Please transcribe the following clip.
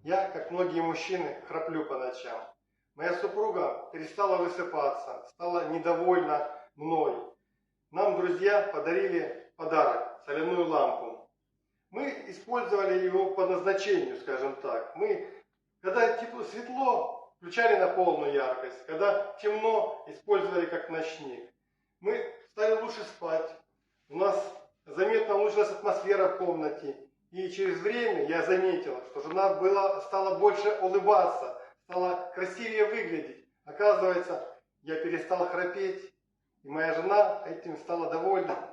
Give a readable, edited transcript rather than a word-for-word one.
Я, как многие мужчины, храплю по ночам. Моя супруга перестала высыпаться, стала недовольна мной. Нам друзья подарили подарок – соляную лампу. Мы использовали его по назначению, скажем так. Мы, когда тепло, светло, включали на полную яркость. Когда темно, использовали как ночник. Мы стали лучше спать. У нас заметно улучшилась атмосфера в комнате. И через время я заметил, что жена стала больше улыбаться, стала красивее выглядеть. Оказывается, я перестал храпеть, и моя жена этим стала довольна.